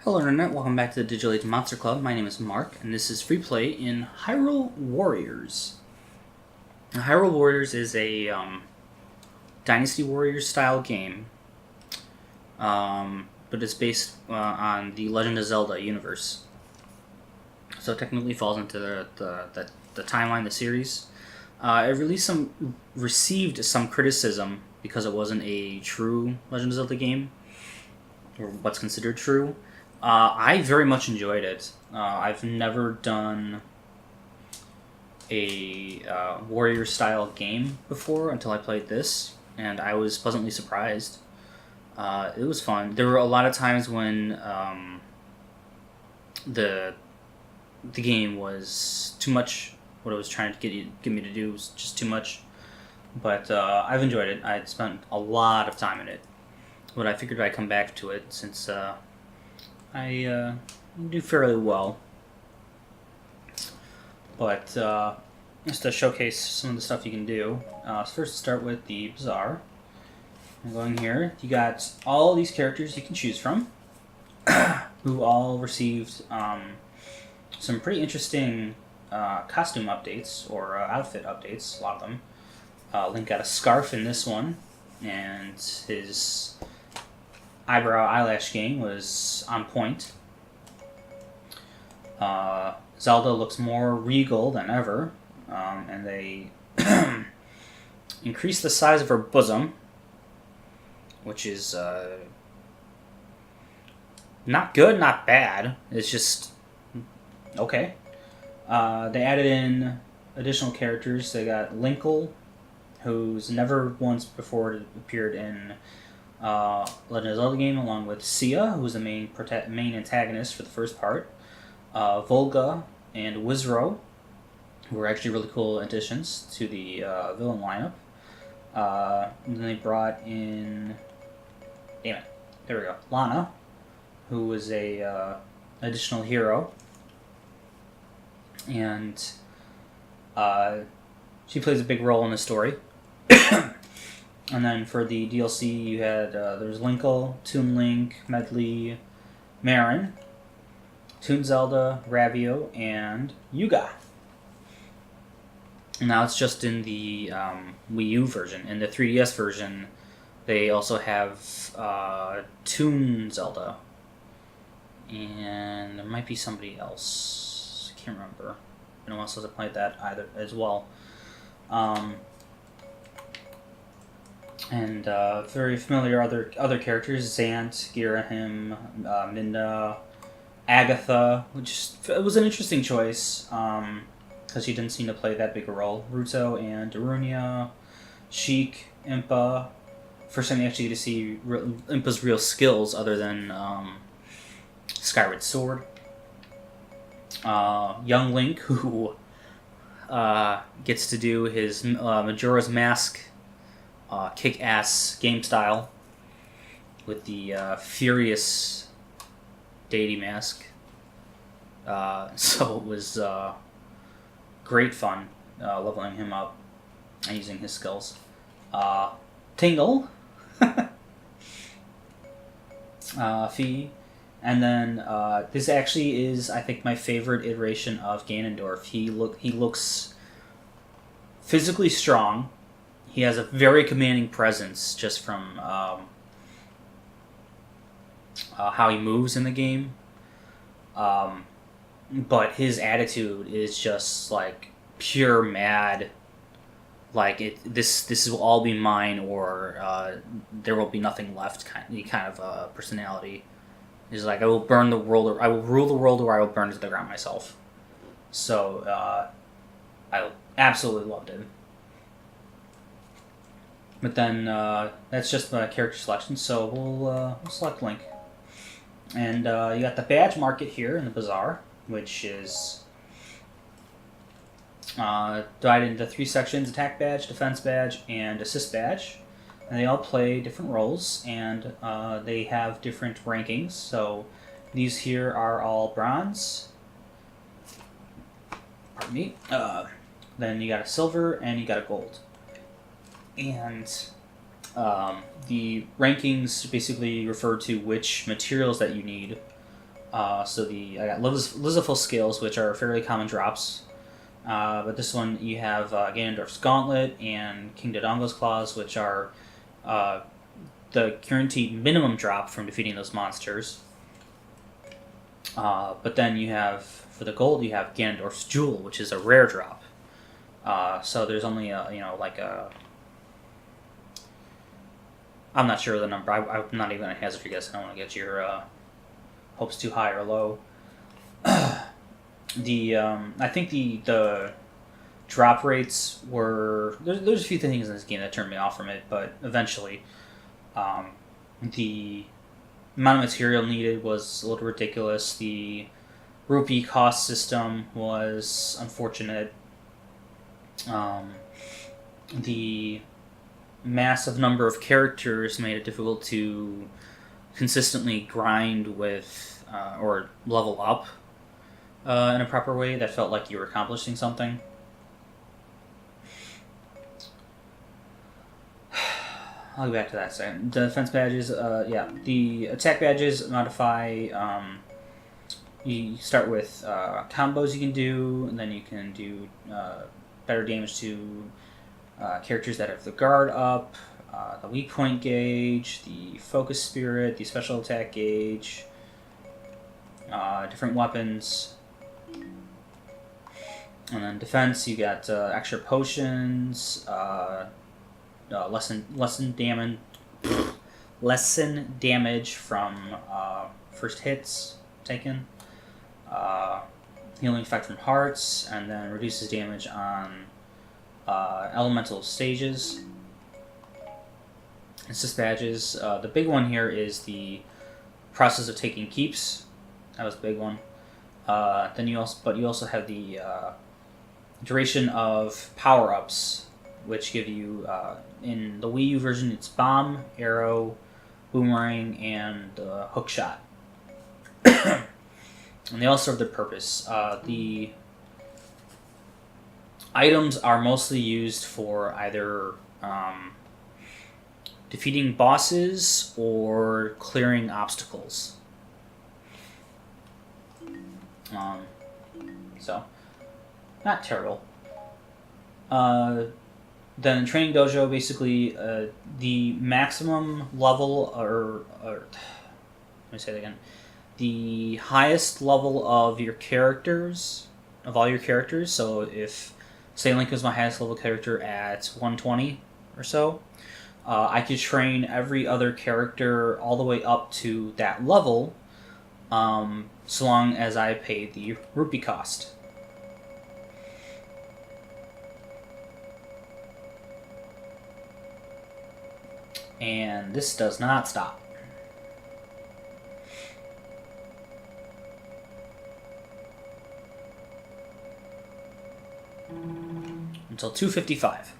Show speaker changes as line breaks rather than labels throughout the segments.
Hello Internet, welcome back to the Digital Age Monster Club. My name is Mark, and this is free play in Hyrule Warriors. Now, Hyrule Warriors is a Dynasty Warriors style game, but it's based on the Legend of Zelda universe. So it technically falls into the timeline, the series. It received some criticism because it wasn't a true Legend of Zelda game, or what's considered true. I very much enjoyed it. I've never done a warrior-style game before until I played this, and I was pleasantly surprised. It was fun. There were a lot of times when the game was too much. What it was trying to get me to do was just too much. But I've enjoyed it. I spent a lot of time in it. But I figured I'd come back to it since I do fairly well. But just to showcase some of the stuff you can do, first start with the Bazaar. I'm going here. You got all these characters you can choose from, who all received some pretty interesting costume updates, or outfit updates, a lot of them. Link got a scarf in this one, and his eyebrow eyelash game was on point. Zelda looks more regal than ever, and they increased the size of her bosom, which is not good, not bad. It's just okay. They added in additional characters. They got Linkle, who's never once before appeared in Legend of Zelda game, along with Sia, who was the main antagonist for the first part, Volga and Wizro, who were actually really cool additions to the villain lineup. And then they brought in, damn it, there we go, Lana, who was a additional hero, and she plays a big role in the story. And then for the DLC, you had there's Linkle, Toon Link, Medley, Marin, Toon Zelda, Ravio, and Yuga. And now it's just in the Wii U version. In the 3DS version, they also have Toon Zelda, and there might be somebody else. I can't remember. No one else has played that either as well. And very familiar other characters: Zant, Girahim, Minda, Agatha, which it was an interesting choice because she didn't seem to play that big a role. Ruto and Darunia, Sheik, Impa. First time you actually get to see Impa's real skills other than Skyward Sword. Young Link, who gets to do his Majora's Mask kick-ass game style with the Furious deity mask. So it was great fun leveling him up and using his skills. Tingle, Fee, and then this actually is, I think, my favorite iteration of Ganondorf. He looks physically strong. He has a very commanding presence just from how he moves in the game. But his attitude is just like pure mad. Like this will all be mine, or there will be nothing left. Kind of personality. He's like, I will burn the world, or I will rule the world, or I will burn it to the ground myself. So I absolutely loved it. But then that's just the character selection, so we'll select Link. And you got the badge market here in the Bazaar, which is divided into 3 sections: attack badge, defense badge, and assist badge. And they all play different roles, and they have different rankings. So these here are all bronze. Pardon me. Then you got a silver, and you got a gold. And the rankings basically refer to which materials that you need So I got Lizaful Scales, which are fairly common drops. But this one you have Ganondorf's Gauntlet and King Dodongo's Claws, which are the guaranteed minimum drop from defeating those monsters. But then you have, for the gold, you have Ganondorf's Jewel, which is a rare drop. So there's only I'm not sure of the number. I'm not even going to hazard a guess. I don't want to get your hopes too high or low. I think the drop rates were there's a few things in this game that turned me off from it, but eventually, the amount of material needed was a little ridiculous. The rupee cost system was unfortunate. The massive number of characters made it difficult to consistently grind with or level up in a proper way that felt like you were accomplishing something. I'll go back to that in a second. The defense badges, the attack badges modify. You start with combos you can do, and then you can do better damage to characters that have the guard up, the weak point gauge, the focus spirit, the special attack gauge, different weapons. And then defense, you got extra potions, lesson damage from first hits taken, healing effect from hearts, and then reduces damage on elemental stages. Assist badges. The big one here is the process of taking keeps. That was the big one. Then you also have the duration of power-ups, which give you in the Wii U version it's bomb, arrow, boomerang, and hook shot. And they all serve their purpose. The items are mostly used for either defeating bosses or clearing obstacles. So, not terrible. Then Training Dojo, basically, the maximum level, let me say that again. The highest level of your characters, of all your characters, so if, say Link was my highest level character at 120 or so, I could train every other character all the way up to that level, so long as I paid the rupee cost. And this does not stop. Until 255.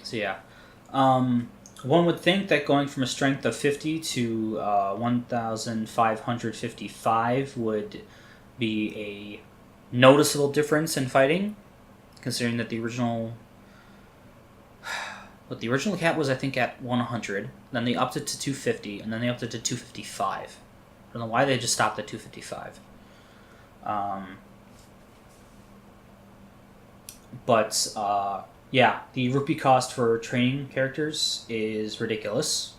So yeah. One would think that going from a strength of 50 to 1,555 would be a noticeable difference in fighting, considering that the original cap was, I think, at 100. Then they upped it to 250, and then they upped it to 255. I don't know why they just stopped at 255. The rupee cost for training characters is ridiculous.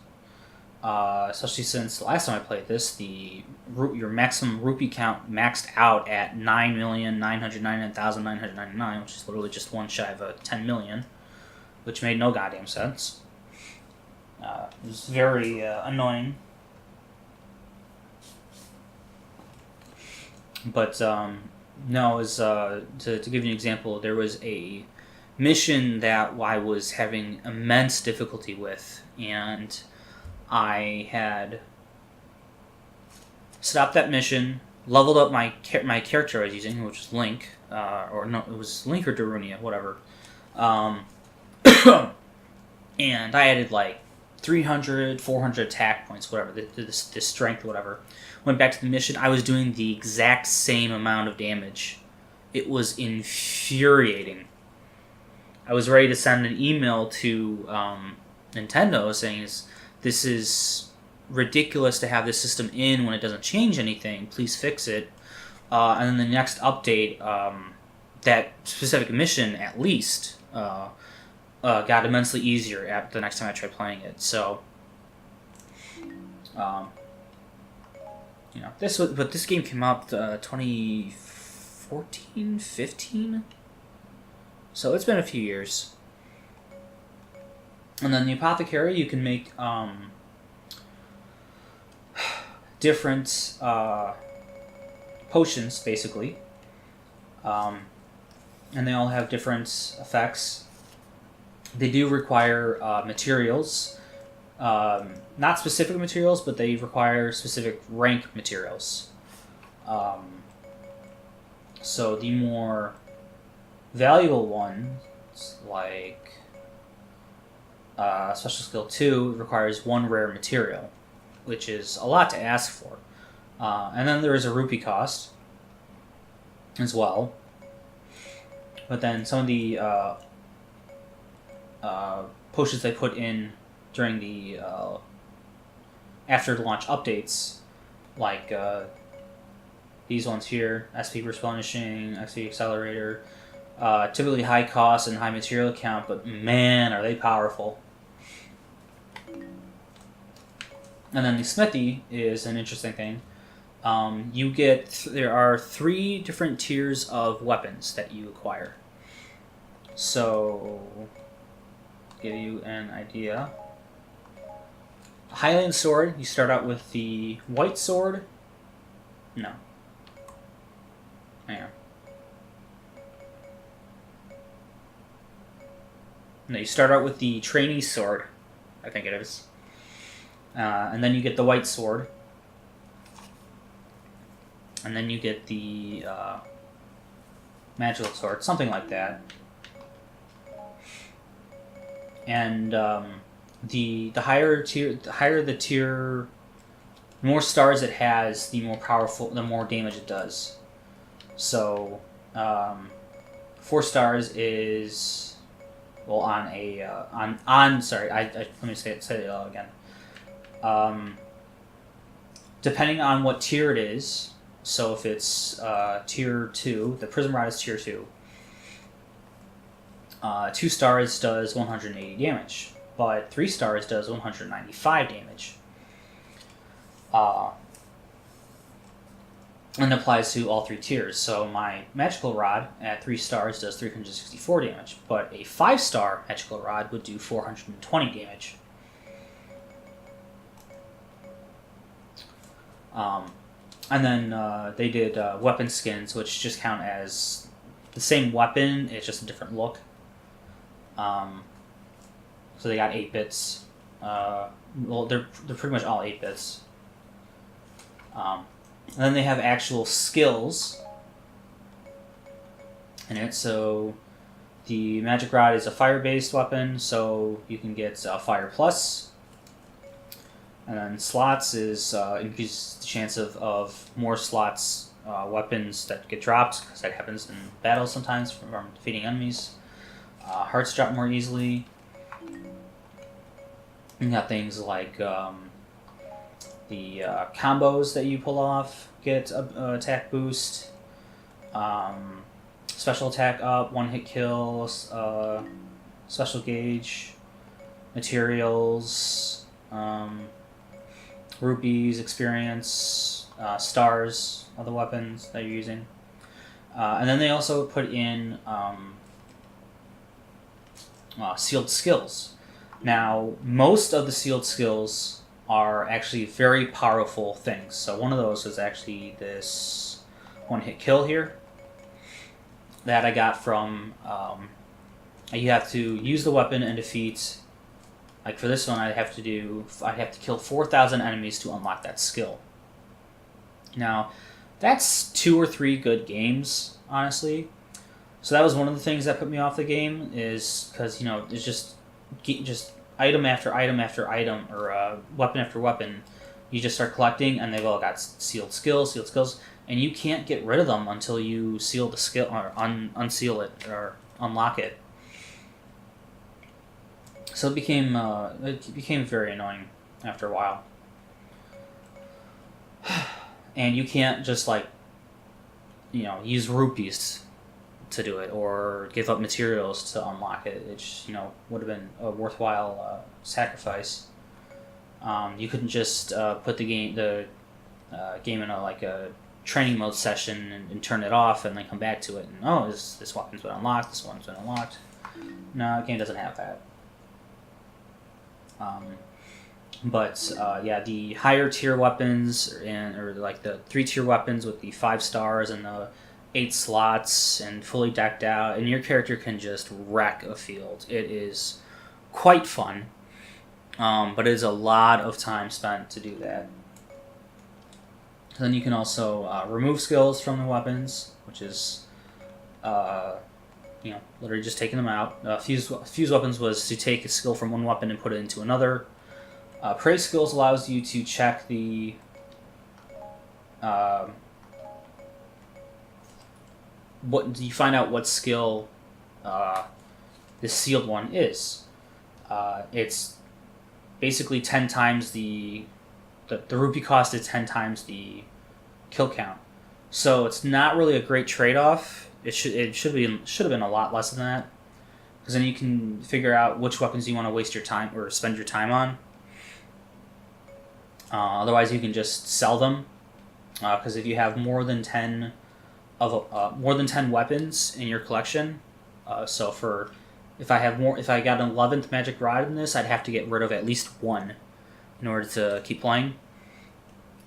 Especially since the last time I played this, your maximum rupee count maxed out at 9,999,999, which is literally just one shy of a 10 million, which made no goddamn sense. It was very annoying. But to give you an example, there was a mission that I was having immense difficulty with, and I had stopped that mission, leveled up my character I was using, which was Link, it was Link or Darunia, whatever, and I added like 300, 400 attack points, whatever, this strength, whatever. Went back to the mission, I was doing the exact same amount of damage. It was infuriating. I was ready to send an email to Nintendo saying, this is ridiculous to have this system in when it doesn't change anything. Please fix it. And then the next update, that specific mission at least got immensely easier at the next time I tried playing it. So, this game came out 2014, 15. So it's been a few years. And then the apothecary, you can make different potions, basically. And they all have different effects. They do require materials. Not specific materials, but they require specific rank materials. So the more valuable ones, like Special Skill 2, requires one rare material, which is a lot to ask for. And then there is a rupee cost as well. But then some of the potions they put in during the after the launch updates, like these ones here, SP Replenishing, XP Accelerator, typically high cost and high material count, but man, are they powerful. And then the smithy is an interesting thing. There are 3 different tiers of weapons that you acquire. So, give you an idea. Highland Sword, you start out with the white sword. No. Hang on. No, you start out with the trainee sword, I think it is. And then you get the white sword. And then you get the magical sword, something like that. And the higher the tier, the more stars it has, the more powerful, the more damage it does. So, 4 stars is, well, on a sorry, let me say it again. Depending on what tier it is. So if it's tier 2, the Prism Rod is tier 2. 2 stars does 180 damage, but 3 stars does 195 damage. And applies to all 3 tiers. So my Magical Rod at 3 stars does 364 damage, but a 5-star Magical Rod would do 420 damage. And then they did weapon skins, which just count as the same weapon, it's just a different look. So they got 8 bits. Well, they're pretty much all 8 bits. And then they have actual skills in it. So the Magic Rod is a fire-based weapon, so you can get Fire Plus. And then slots is increases the chance of more slots weapons that get dropped, because that happens in battles sometimes from defeating enemies. Hearts drop more easily. You got things like the combos that you pull off get a attack boost. Special attack up, 1-hit kill, special gauge, materials, rupees, experience, stars are the weapons that you're using. And then they also put in sealed skills. Now, most of the sealed skills are actually very powerful things. So one of those is actually this 1-hit kill here that I got from, you have to use the weapon and defeat, like for this one I'd have to kill 4,000 enemies to unlock that skill. Now, that's 2 or 3 good games, honestly. So that was one of the things that put me off the game, is because, it's just item after item after item, or weapon after weapon. You just start collecting, and they've all got sealed skills, and you can't get rid of them until you seal the skill, or unseal it, or unlock it. So it became very annoying after a while. and you can't just like use rupees to do it or give up materials to unlock it. It would have been a worthwhile sacrifice. You couldn't just put the game in a training mode session and turn it off and then come back to it and this weapon's been unlocked, this one's been unlocked. No, the game doesn't have that. The higher tier weapons or like the 3-tier weapons with the 5 stars and the 8 slots and fully decked out, and your character can just wreck a field. It is quite fun, but it is a lot of time spent to do that. Then you can also remove skills from the weapons, which is literally just taking them out. Fuse weapons was to take a skill from one weapon and put it into another. Praise skills allows you to check the you find out what skill this sealed one is. It's basically 10 times the rupee cost is 10 times the kill count. So it's not really a great trade-off. It should have been a lot less than that, because then you can figure out which weapons you want to waste your time or spend your time on. Otherwise, you can just sell them, because if you have more than 10 weapons in your collection, if I got an 11th magic rod in this, I'd have to get rid of at least one in order to keep playing.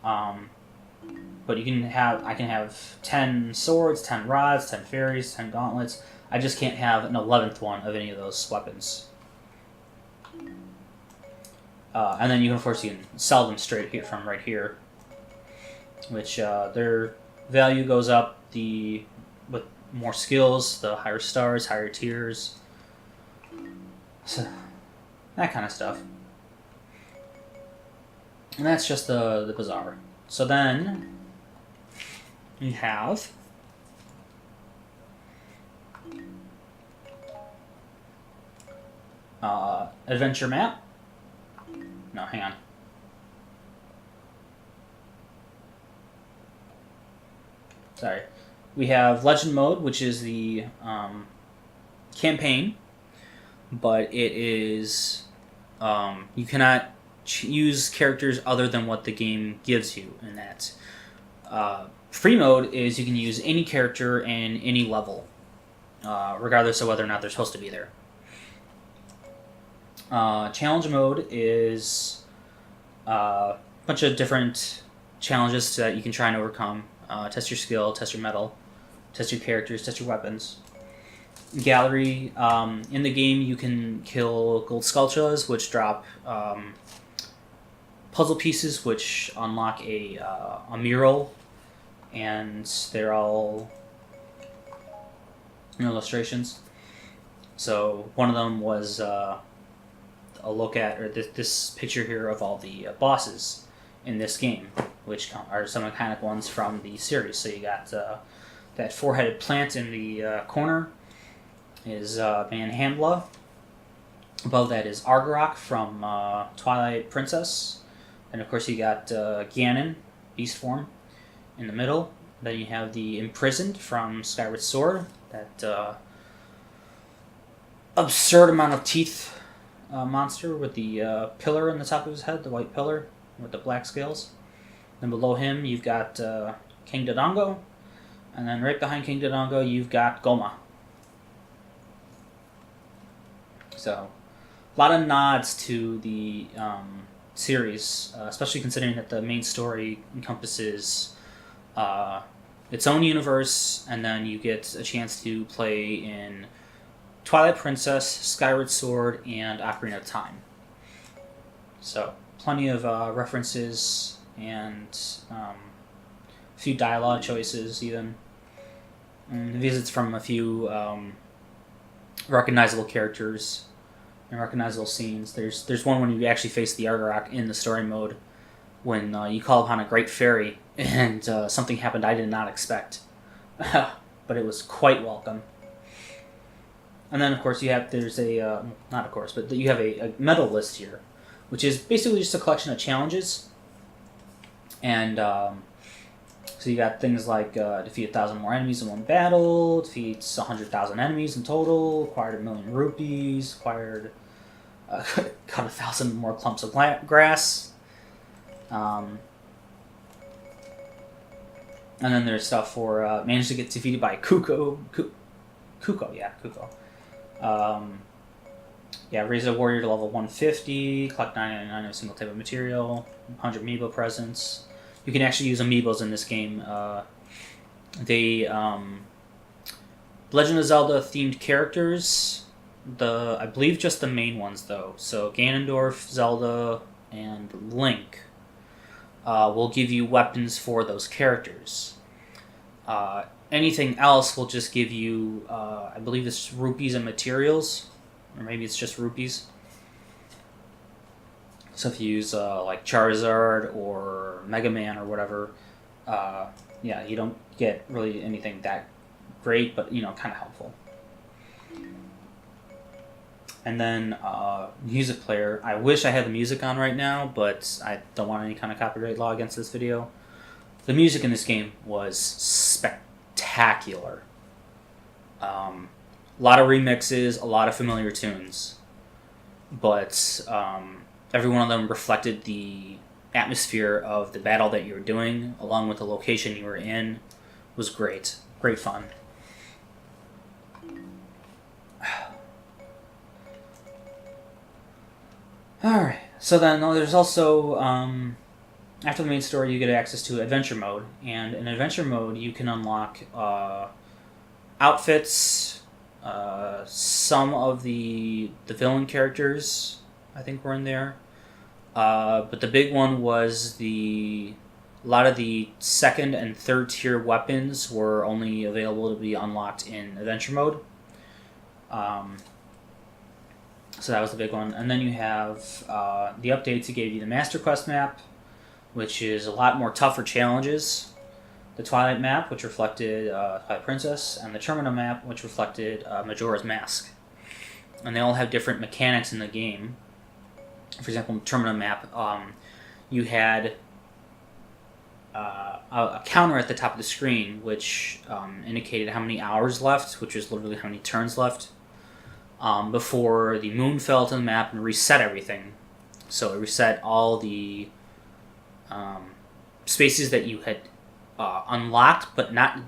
But I can have 10 swords, 10 rods, 10 fairies, 10 gauntlets. I just can't have an 11th one of any of those weapons. And then of course you can sell them straight here from right here, which their value goes up with more skills, the higher stars, higher tiers, so that kind of stuff. And that's just the bazaar. So then we have adventure map. No, hang on. Sorry. We have legend mode, which is the campaign, but it is you cannot use characters other than what the game gives you in that. Free mode is you can use any character in any level, regardless of whether or not they're supposed to be there. Challenge mode is a bunch of different challenges that you can try and overcome. Test your skill, test your mettle, test your characters, test your weapons. Gallery, in the game you can kill gold sculptures, which drop puzzle pieces, which unlock a mural, and they're all illustrations. So one of them was a look at, or this picture here of all the bosses in this game, which are some iconic ones from the series. So you got that 4-headed plant in the corner is Manhandla. Above that is Argarok from Twilight Princess. And of course you got Ganon, beast form, in the middle. Then you have the Imprisoned from Skyward Sword, that absurd amount of teeth monster with the pillar on the top of his head, the white pillar with the black scales. Then below him you've got King Dodongo, and then right behind King Dodongo you've got Goma. So a lot of nods to the series, especially considering that the main story encompasses its own universe, and then you get a chance to play in Twilight Princess, Skyward Sword, and Ocarina of Time. So plenty of references and a few dialogue choices even. And visits from a few recognizable characters and recognizable scenes. There's one when you actually face the Argarok in the story mode, when you call upon a great fairy and something happened I did not expect. But it was quite welcome. And then of course you have, not of course, but you have a medal list here, which is basically just a collection of challenges. And So you got things like defeat 1,000 more enemies in one battle, defeats 100,000 enemies in total, acquired 1,000,000 rupees, acquired cut 1,000 more clumps of grass. And then there's stuff for managed to get defeated by Kuko. Kuko. Raise a warrior to level 150, collect 999 of a single type of material, 100 amiibo presents. You can actually use amiibos in this game. Legend of Zelda themed characters, I believe just the main ones though. So Ganondorf, Zelda, and Link will give you weapons for those characters. Anything else will just give you, I believe it's rupees and materials, or maybe it's just rupees. So if you use like Charizard or Mega Man or whatever, you don't get really anything that great, but kind of helpful. And then music player. I wish I had the music on right now, but I don't want any kind of copyright law against this video. The music in this game was spectacular. A lot of remixes, a lot of familiar tunes, but every one of them reflected the atmosphere of the battle that you were doing, along with the location you were in. It was great. Great fun. Alright, so then there's also, after the main story, you get access to Adventure Mode, and in Adventure Mode you can unlock outfits, some of the villain characters, I think, were in there. But the big one was a lot of the second and third tier weapons were only available to be unlocked in Adventure Mode. So that was the big one. And then you have the updates. It gave you the Master Quest map, which is a lot more tougher challenges. The Twilight map, which reflected Twilight Princess, and the Termina map, which reflected Majora's Mask. And they all have different mechanics in the game. For example, in the Termina map, you had a counter at the top of the screen, which indicated how many hours left, which is literally how many turns left, before the moon fell to the map and reset everything. So it reset all the spaces that you had unlocked, but not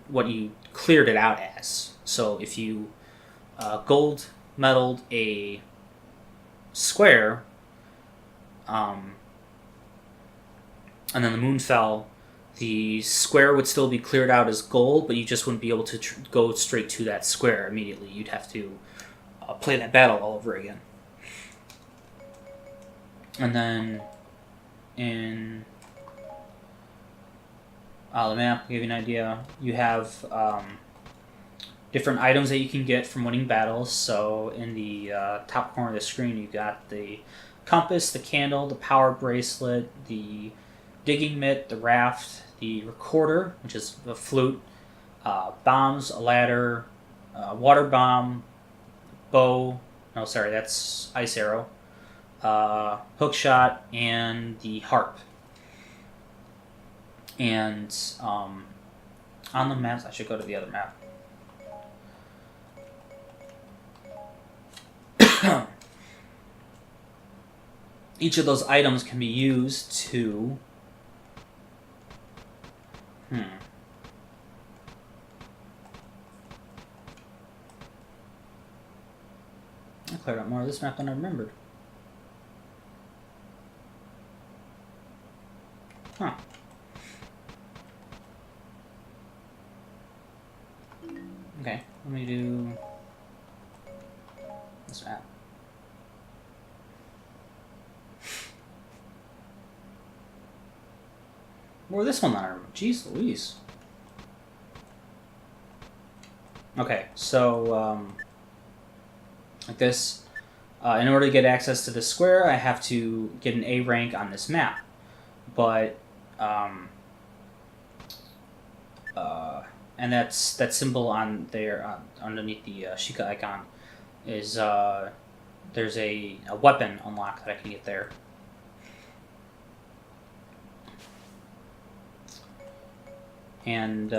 what you cleared it out as. So if you gold medaled a square, and then the moon fell, the square would still be cleared out as gold, but you just wouldn't be able to go straight to that square immediately. You'd have to play that battle all over again. And then in the map, to give you an idea, you have different items that you can get from winning battles. So in the top corner of the screen, you've got the compass, the candle, the power bracelet, the digging mitt, the raft, the recorder, which is the flute, bombs, a ladder, water bomb, bow, no, sorry, that's ice arrow, hook shot, and the harp. And on the maps, I should go to the other map. Each of those items can be used to I cleared out more of this map than I remembered. Huh. Okay, let me do this map. Or this one that I remember. Jeez Louise. Okay, so like this. In order to get access to this square, I have to get an A rank on this map. But and that symbol on there underneath the Sheikah icon is there's a weapon unlock that I can get there. And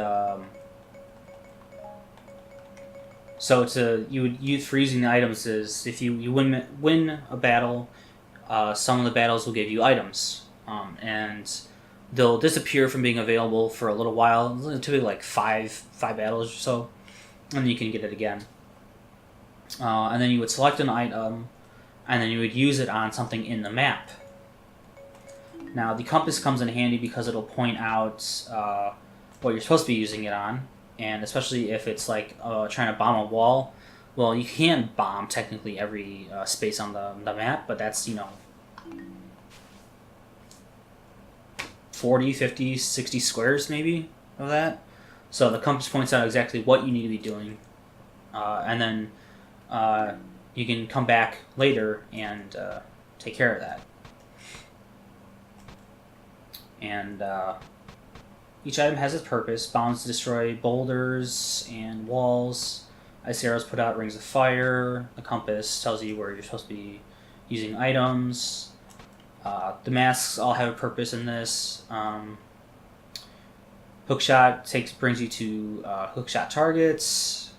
so you would use for using the items is if you win a battle, some of the battles will give you items, and they'll disappear from being available for a little while, typically like five battles or so, and then you can get it again. And then you would select an item, and then you would use it on something in the map. Now the compass comes in handy because it'll point out what you're supposed to be using it on, and especially if it's like trying to bomb a wall. Well, you can bomb technically every space on the map, but that's 40, 50, 60 squares maybe of that. So the compass points out exactly what you need to be doing, and then you can come back later and take care of that. And each item has its purpose. Bombs destroy boulders and walls. Ice arrows put out rings of fire. The compass tells you where you're supposed to be using items. The masks all have a purpose in this. Hookshot brings you to hookshot targets.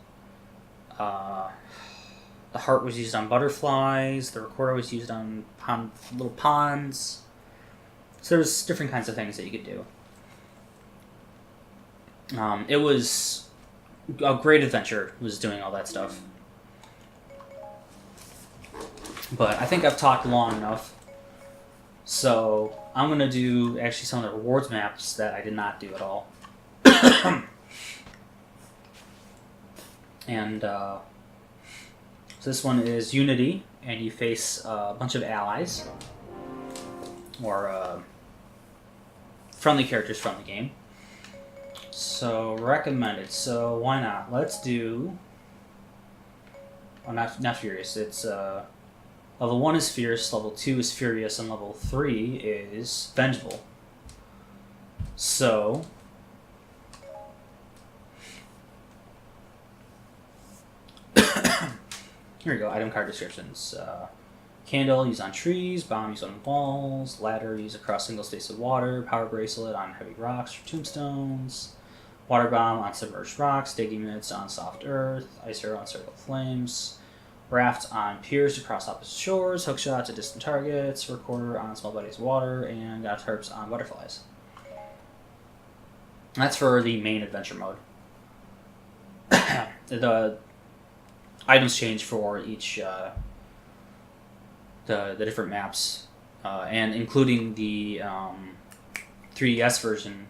The heart was used on butterflies. The recorder was used on little ponds. So there's different kinds of things that you could do. It was a great adventure, was doing all that stuff. But I think I've talked long enough. So I'm going to do actually some of the rewards maps that I did not do at all. And so this one is Unity, and you face a bunch of allies, or friendly characters from the game. So recommended. So why not? Let's do. Oh, not Furious. It's level 1 is Fierce, level 2 is Furious, and level 3 is Vengeful. So here we go. Item card descriptions. Candle used on trees, bomb used on walls, ladder used across single space of water, power bracelet on heavy rocks for tombstones, water bomb on submerged rocks, digging mitts on soft earth, ice arrow on circle flames, raft on piers to cross opposite shores, hook shot to distant targets, recorder on small bodies of water, and got terps on butterflies. That's for the main adventure mode. The items change for each the different maps, and including the 3DS version,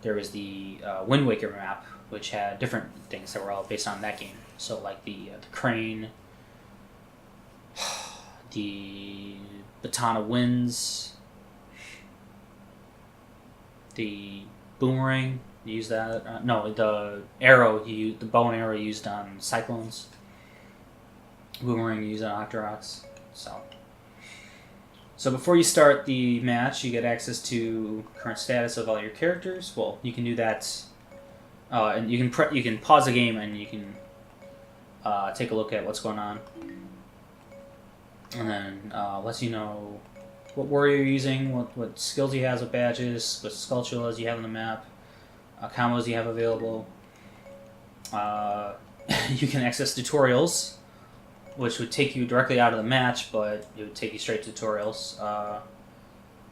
there was the Wind Waker map, which had different things that were all based on that game. So like the crane, the Baton of Winds, the boomerang. You use that? No, the arrow. The bow and arrow used on cyclones. Boomerang used on Octoroks. So before you start the match, you get access to current status of all your characters. Well, you can do that, and you can pause the game and you can take a look at what's going on, and then lets you know what warrior you're using, what skills he has, what badges, what sculpturas you have on the map, combos you have available. You can access tutorials, which would take you directly out of the match, but it would take you straight to tutorials.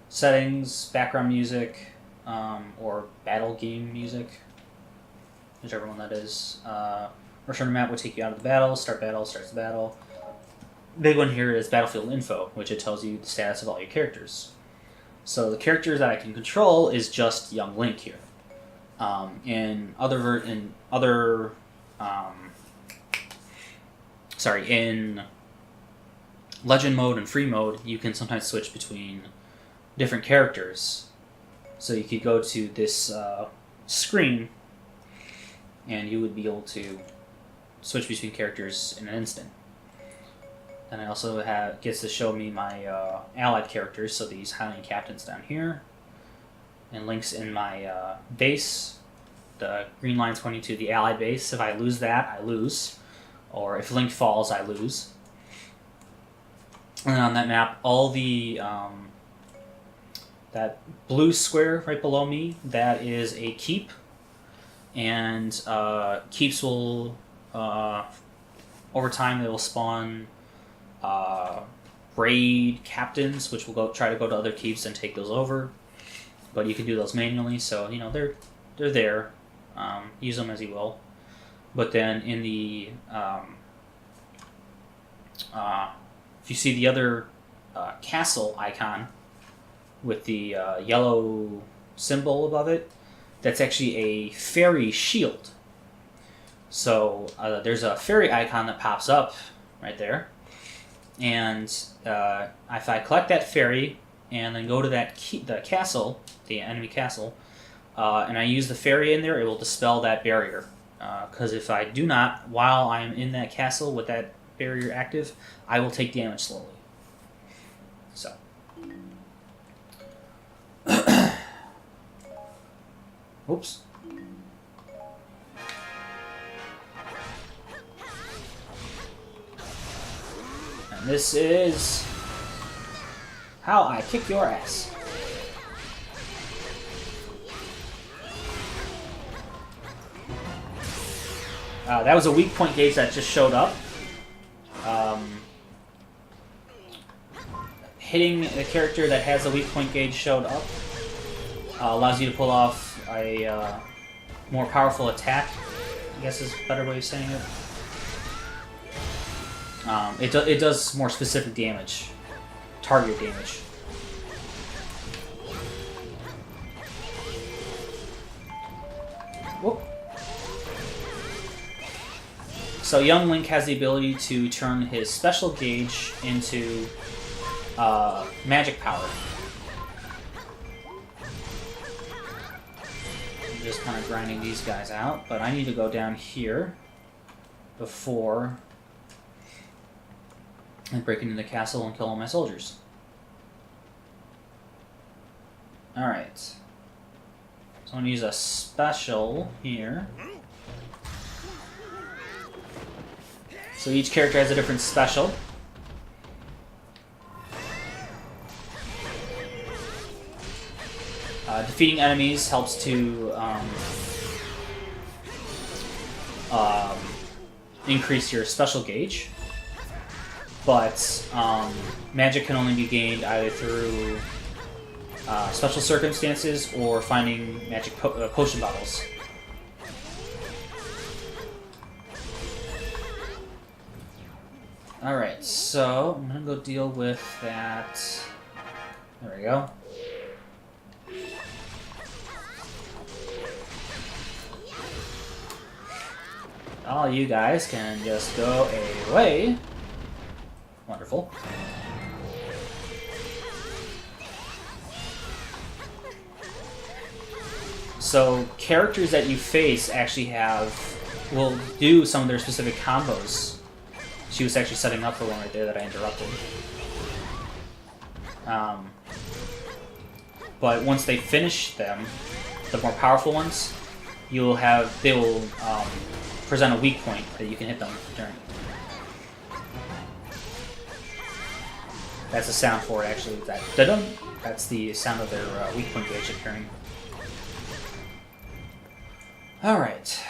Settings, background music, or battle game music, whichever one that is. Return to map would take you out of the battle, starts the battle. Big one here is battlefield info, which it tells you the status of all your characters. So the characters that I can control is just young Link here. In Legend mode and free mode, you can sometimes switch between different characters. So you could go to this screen, and you would be able to switch between characters in an instant. And I also gets to show me my allied characters, so these Hylian captains down here, and Link's in my base. The green line's pointing to the allied base. If I lose that, I lose. Or if Link falls, I lose. And on that map, all the that blue square right below me, that is a keep. and keeps will over time they will spawn raid captains, which will try to go to other keeps and take those over. But you can do those manually, so you know they're there. Use them as you will. But then in the if you see the other castle icon with the yellow symbol above it, that's actually a fairy shield. So there's a fairy icon that pops up right there, and if I collect that fairy and then go to the castle, the enemy castle, and I use the fairy in there, it will dispel that barrier. Because if I do not, while I am in that castle with that barrier active, I will take damage slowly. So. Oops. And this is how I kick your ass. That was a weak point gauge that just showed up. Hitting a character that has a weak point gauge showed up allows you to pull off a more powerful attack, I guess is a better way of saying it. It does more specific damage, target damage. Whoop. So young Link has the ability to turn his special gauge into magic power. I'm just kind of grinding these guys out, but I need to go down here before I break into the castle and kill all my soldiers. Alright. So I'm going to use a special here. So each character has a different special. Defeating enemies helps to increase your special gauge, but magic can only be gained either through special circumstances or finding magic potion bottles. Alright, so I'm gonna go deal with that. There we go. All you guys can just go away. Wonderful. So characters that you face actually will do some of their specific combos. She was actually setting up for one right there that I interrupted. But once they finish them, the more powerful ones, they will present a weak point that you can hit them during. That's the sound for it, actually. That da-dum. That's the sound of their weak point gauge appearing. All right.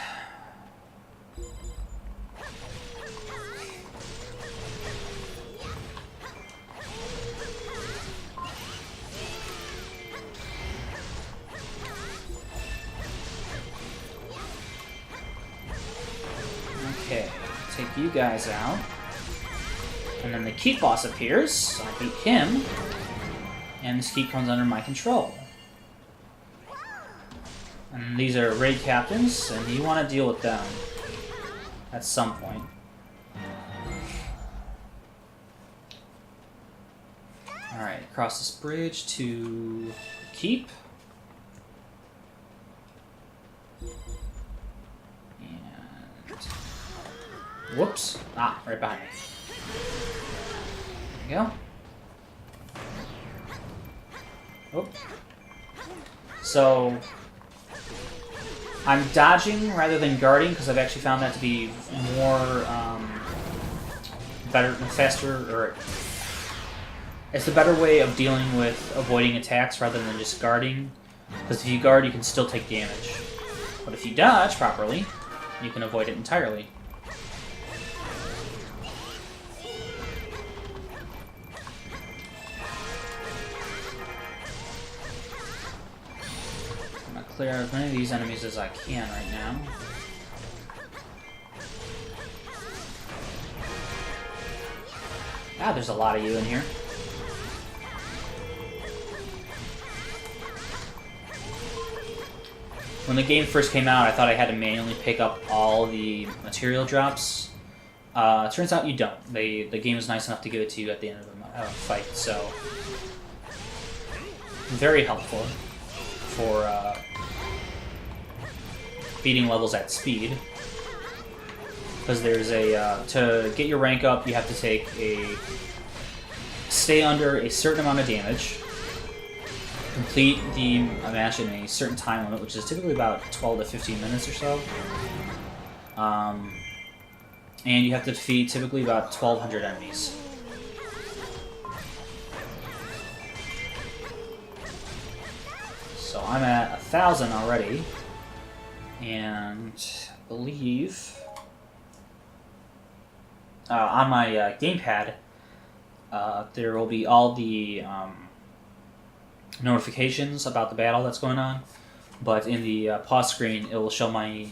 Okay, take you guys out. And then the keep boss appears, so I beat him, and this keep comes under my control. And these are raid captains, and you want to deal with them at some point. Alright, across this bridge to keep. Whoops. Ah, right behind me. There you go. Oh. So, I'm dodging rather than guarding because I've actually found that to be more, better, faster, or it's the better way of dealing with avoiding attacks rather than just guarding. Because if you guard, you can still take damage. But if you dodge properly, you can avoid it entirely. I'm gonna clear out as many of these enemies as I can right now. Ah, there's a lot of you in here. When the game first came out, I thought I had to manually pick up all the material drops. Turns out you don't. The game is nice enough to give it to you at the end of the fight, so very helpful for beating levels at speed. Because there's a to get your rank up, you have to stay under a certain amount of damage. Complete the match in a certain time limit, which is typically about 12 to 15 minutes or so. And you have to defeat typically about 1,200 enemies. So I'm at 1,000 already, and I believe on my gamepad there will be all the notifications about the battle that's going on, but in the pause screen it will show my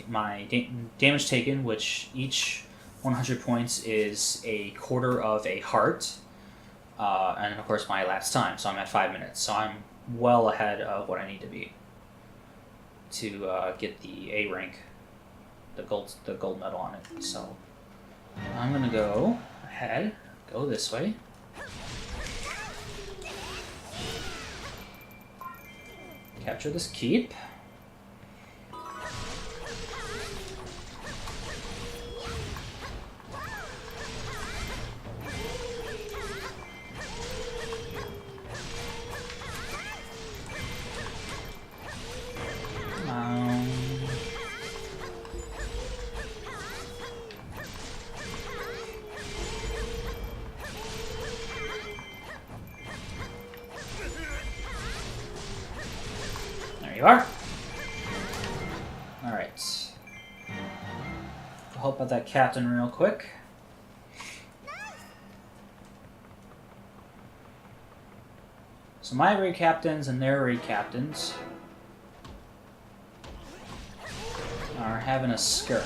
damage taken, which each 100 points is a quarter of a heart, and of course my elapsed time, so I'm at 5 minutes, so I'm well ahead of what I need to be to get the A rank, the gold medal on it. So I'm gonna go ahead, go this way. Capture this keep. There you are. Alright. I'll help out that captain real quick. So my raid captains and their raid captains are having a skirt.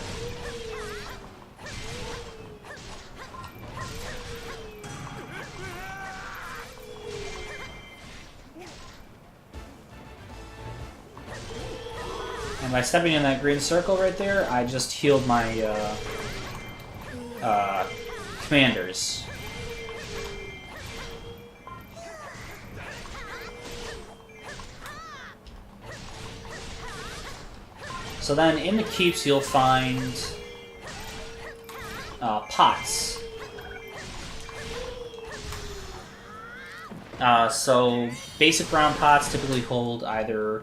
And by stepping in that green circle right there, I just healed my commanders. So then in the keeps you'll find pots. So basic brown pots typically hold either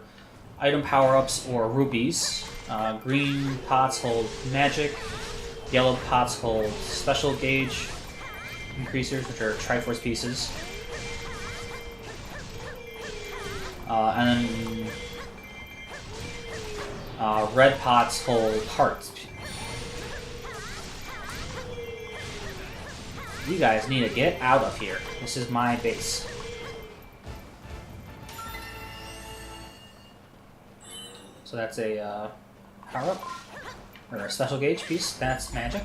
item power-ups or rupees. Green pots hold magic. Yellow pots hold special gauge increasers, which are Triforce pieces. And then red pots hold hearts. You guys need to get out of here. This is my base. So that's a power-up, or a special gauge piece. That's magic.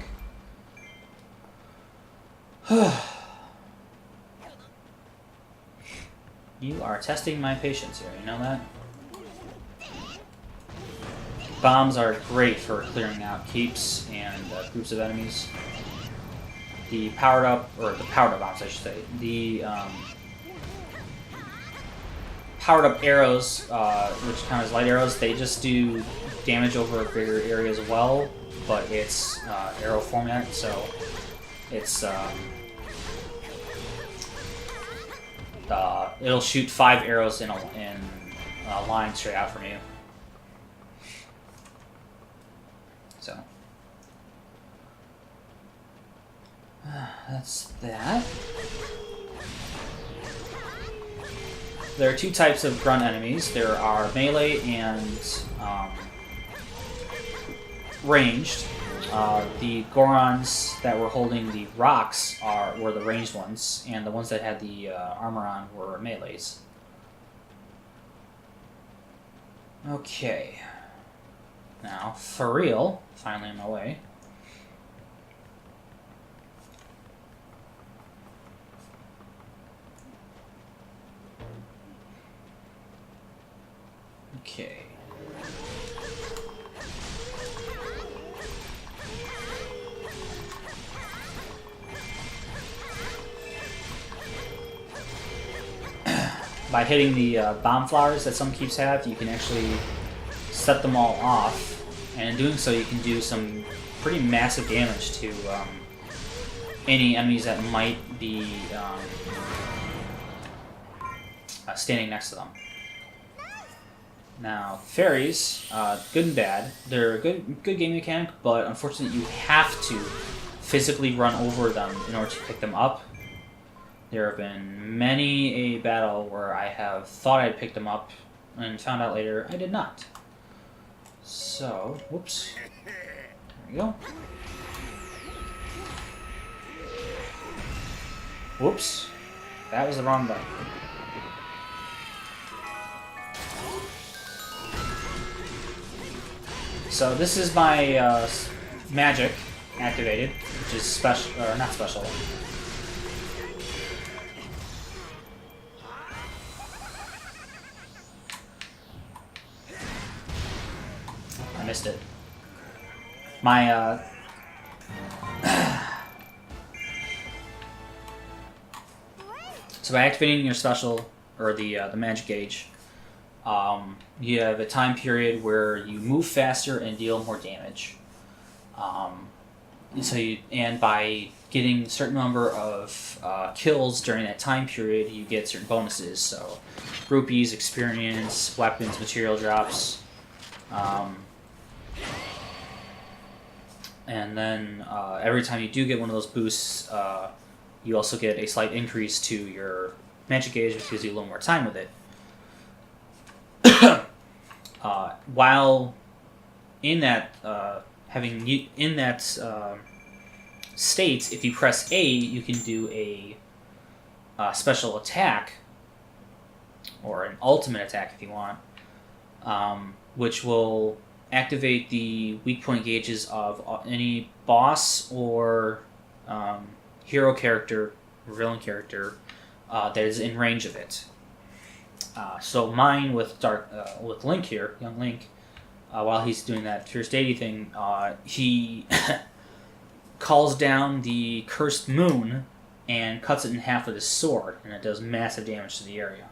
You are testing my patience here, you know that? Bombs are great for clearing out keeps and groups of enemies. The powered-up, or the powered-up bombs, I should say. The powered-up arrows, which count as light arrows, they just do damage over a bigger area as well, but it's arrow format, so it's it'll shoot 5 arrows in a line straight out from you. So that's that. There are 2 types of grunt enemies. There are melee and ranged. The Gorons that were holding the rocks were the ranged ones, and the ones that had the armor on were melees. Okay. Now, for real, finally on my way. Okay. By hitting the bomb flowers that some keeps have, you can actually set them all off, and in doing so you can do some pretty massive damage to any enemies that might be standing next to them. Now, fairies, good and bad. They're a good game mechanic, but unfortunately you have to physically run over them in order to pick them up. There have been many a battle where I have thought I'd picked them up and found out later I did not. So, whoops. There we go. Whoops. That was the wrong button. So this is my magic activated, which is special, or not special. I missed it. My so by activating your special or the magic gauge, you have a time period where you move faster and deal more damage. And by getting a certain number of kills during that time period, you get certain bonuses. So, rupees, experience, weapons, material drops, and then every time you do get one of those boosts, you also get a slight increase to your magic gauge, which gives you a little more time with it. While in that state, if you press A, you can do a special attack, or an ultimate attack if you want, which will activate the weak point gauges of any boss or hero character or villain character that is in range of it. So mine with Link here, young Link, while he's doing that Fierce Deity thing, he calls down the Cursed Moon and cuts it in half with his sword, and it does massive damage to the area.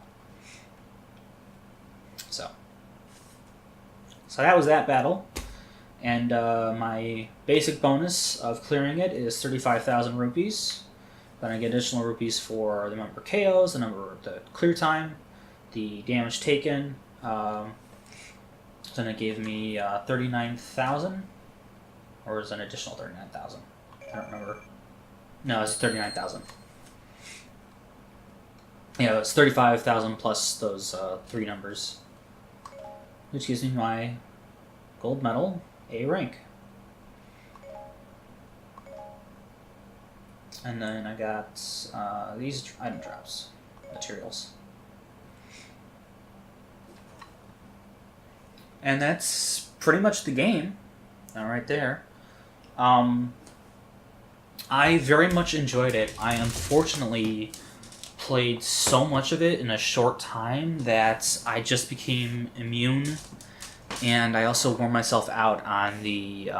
So that was that battle, and my basic bonus of clearing it is 35,000 rupees. Then I get additional rupees for the number of KOs, the clear time, the damage taken. Then it gave me 39,000, or is it an additional 39,000? I don't remember. No, it's 39,000. Yeah, it's 35,000 plus those 3 numbers, which gives me my gold medal, A rank. And then I got these item drops, materials. And that's pretty much the game, right there. I very much enjoyed it. I unfortunately played so much of it in a short time that I just became immune, and I also wore myself out on the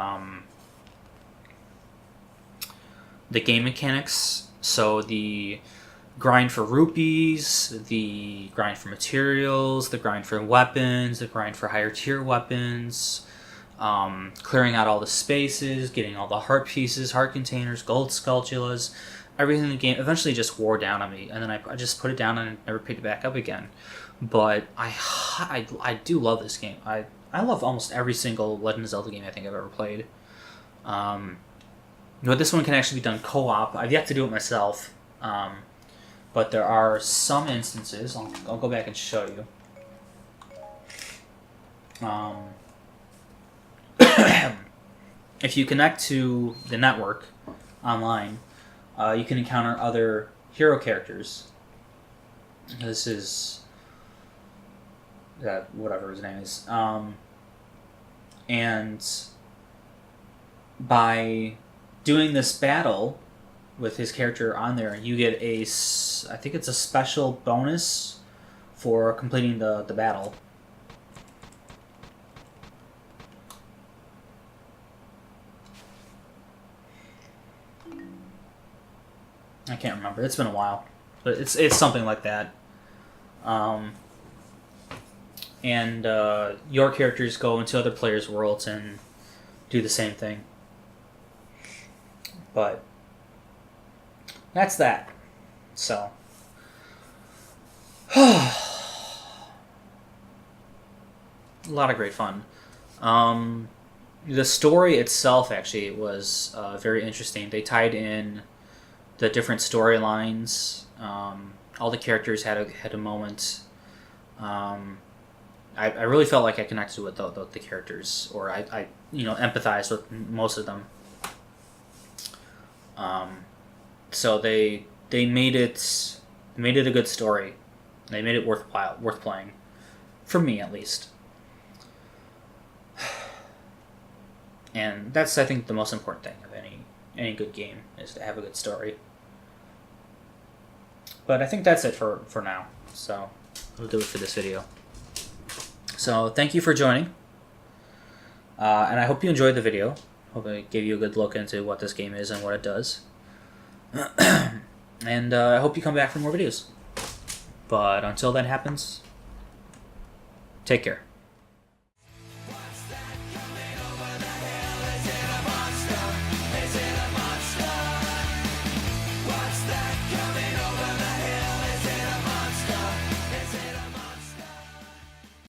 game mechanics. So the grind for rupees, the grind for materials, the grind for weapons, the grind for higher tier weapons, clearing out all the spaces, getting all the heart pieces, heart containers, gold sculptulas, everything in the game eventually just wore down on me, and then I just put it down and never picked it back up again. But I do love this game. I love almost every single Legend of Zelda game I think I've ever played. But this one can actually be done co-op. I've yet to do it myself. But there are some instances, I'll go back and show you. if you connect to the network online, you can encounter other hero characters. This is whatever his name is, and by doing this battle with his character on there, you get I think it's a special bonus for completing the battle. I can't remember. It's been a while, but it's something like that. And your characters go into other players' worlds and do the same thing. But that's that. So a lot of great fun. The story itself actually was very interesting. They tied in the different storylines. All the characters had a moment. I really felt like I connected with the characters, or I empathized with most of them. So they made it a good story. They made it worth playing, for me at least. And that's, I think, the most important thing of any good game, is to have a good story. But I think that's it for now. So we'll do it for this video. So thank you for joining. And I hope you enjoyed the video. Hope I gave you a good look into what this game is and what it does. And I hope you come back for more videos. But until that happens, take care.